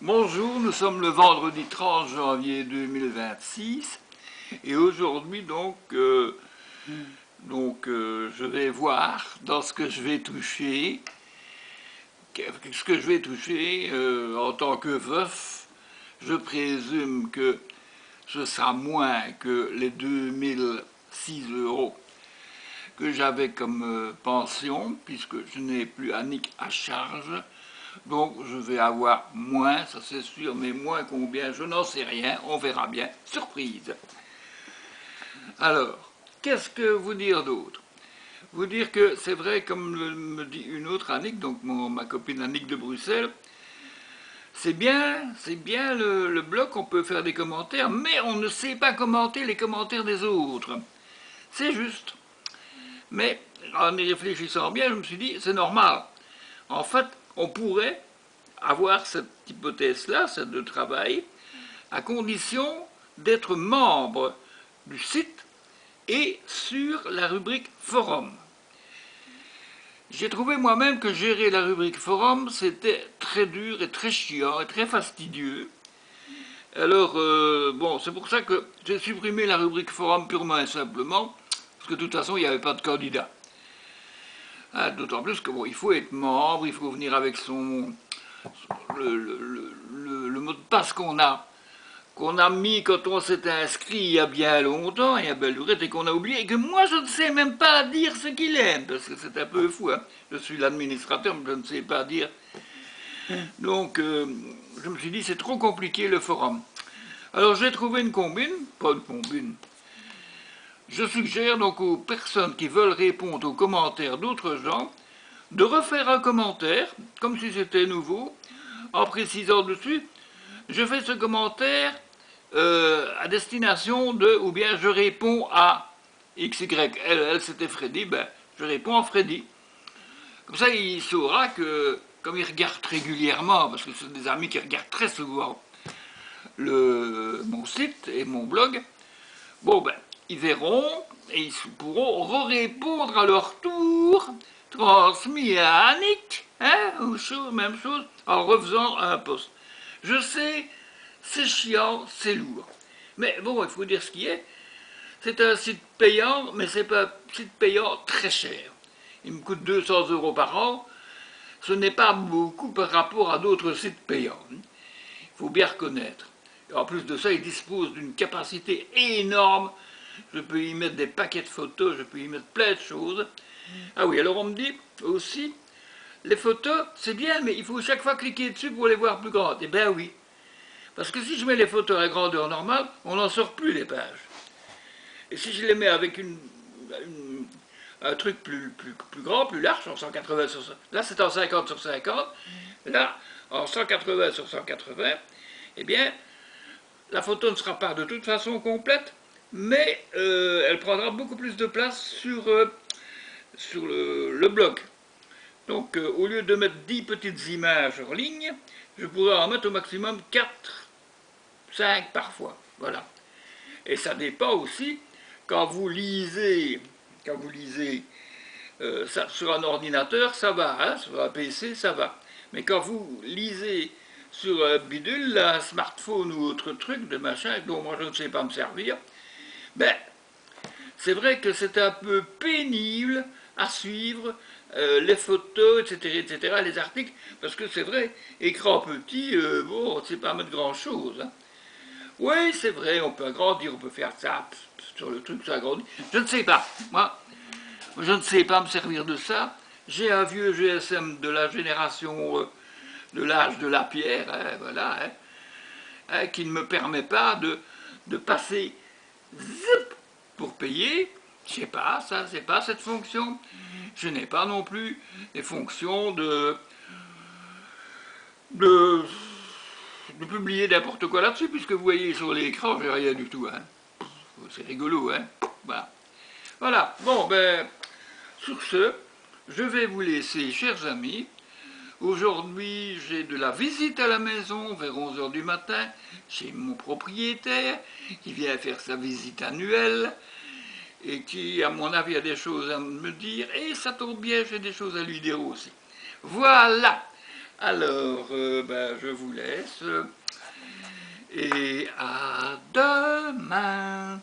Bonjour, nous sommes le vendredi 30 janvier 2026 et aujourd'hui je vais voir dans ce que je vais toucher, en tant que veuf. Je présume que ce sera moins que les 2006 € que j'avais comme pension, puisque je n'ai plus Annick à charge. Donc je vais avoir moins, ça c'est sûr, mais moins combien, je n'en sais rien, on verra bien. Surprise. Alors, qu'est-ce que vous dire d'autre? Vous dire que c'est vrai, comme me dit une autre Annick, donc ma copine Annick de Bruxelles, c'est bien le blog, on peut faire des commentaires, mais on ne sait pas commenter les commentaires des autres. C'est juste. Mais en y réfléchissant bien, je me suis dit, c'est normal. En fait, on pourrait avoir cette hypothèse-là, celle de travail, à condition d'être membre du site et sur la rubrique forum. J'ai trouvé moi-même que gérer la rubrique forum, c'était très dur et très chiant et très fastidieux. Alors, bon, c'est pour ça que j'ai supprimé la rubrique forum purement et simplement, parce que de toute façon, il n'y avait pas de candidat. D'autant plus que bon, il faut être membre, il faut venir avec le mot de passe qu'on a mis quand on s'est inscrit il y a bien longtemps, il y a belle lurette, et qu'on a oublié, et que moi je ne sais même pas dire ce qu'il aime, parce que c'est un peu fou, hein. Je suis l'administrateur, mais je ne sais pas dire. Donc, je me suis dit, c'est trop compliqué le forum. Alors j'ai trouvé une combine, pas une combine. Je suggère donc aux personnes qui veulent répondre aux commentaires d'autres gens de refaire un commentaire, comme si c'était nouveau, en précisant dessus, je fais ce commentaire à destination de, ou bien je réponds à XY. Elle c'était Freddy, ben je réponds à Freddy. Comme ça, il saura que, comme il regarde régulièrement, parce que c'est des amis qui regardent très souvent mon site et mon blog, bon ben, ils verront et ils pourront répondre à leur tour, transmis à Annick, hein, ou même chose, en refaisant un post. Je sais, c'est chiant, c'est lourd. Mais bon, il faut dire ce qui est. C'est un site payant, mais c'est pas un site payant très cher. Il me coûte 200 € par an. Ce n'est pas beaucoup par rapport à d'autres sites payants. Il faut bien reconnaître. Et en plus de ça, il dispose d'une capacité énorme. Je peux y mettre des paquets de photos, je peux y mettre plein de choses. Ah oui, alors on me dit aussi, les photos, c'est bien, mais il faut chaque fois cliquer dessus pour les voir plus grandes. Eh bien oui. Parce que si je mets les photos à grandeur normale, on n'en sort plus les pages. Et si je les mets avec un truc plus grand, plus large, en 180 sur 50, là c'est en 50 sur 50, là en 180 sur 180, eh bien la photo ne sera pas de toute façon complète, mais elle prendra beaucoup plus de place sur le blog. Donc au lieu de mettre 10 petites images en ligne, je pourrais en mettre au maximum 4, 5 parfois. Voilà. Et ça dépend aussi, quand vous lisez ça, sur un ordinateur, ça va, hein, sur un PC, ça va. Mais quand vous lisez sur un bidule, un smartphone ou autre truc de machin dont moi je ne sais pas me servir, ben, c'est vrai que c'est un peu pénible à suivre, les photos, etc., les articles, parce que c'est vrai, écran petit, bon, on ne sait pas mettre grand-chose. Hein. Oui, c'est vrai, on peut agrandir, on peut faire ça, sur le truc, ça agrandit. Je ne sais pas, moi, je ne sais pas me servir de ça. J'ai un vieux GSM de la génération, de l'âge de la pierre, hein, voilà, hein, qui ne me permet pas de passer zip, pour payer. Je sais pas, ça, c'est pas cette fonction. Je n'ai pas non plus les fonctions de, de publier n'importe quoi là-dessus, puisque vous voyez sur l'écran, j'ai rien du tout. Hein. C'est rigolo, hein. Voilà. Bon, ben, sur ce, je vais vous laisser, chers amis. Aujourd'hui, j'ai de la visite à la maison vers 11 h du matin chez mon propriétaire qui vient faire sa visite annuelle et qui, à mon avis, a des choses à me dire. Et ça tombe bien, j'ai des choses à lui dire aussi. Voilà. Alors, ben, je vous laisse et à demain.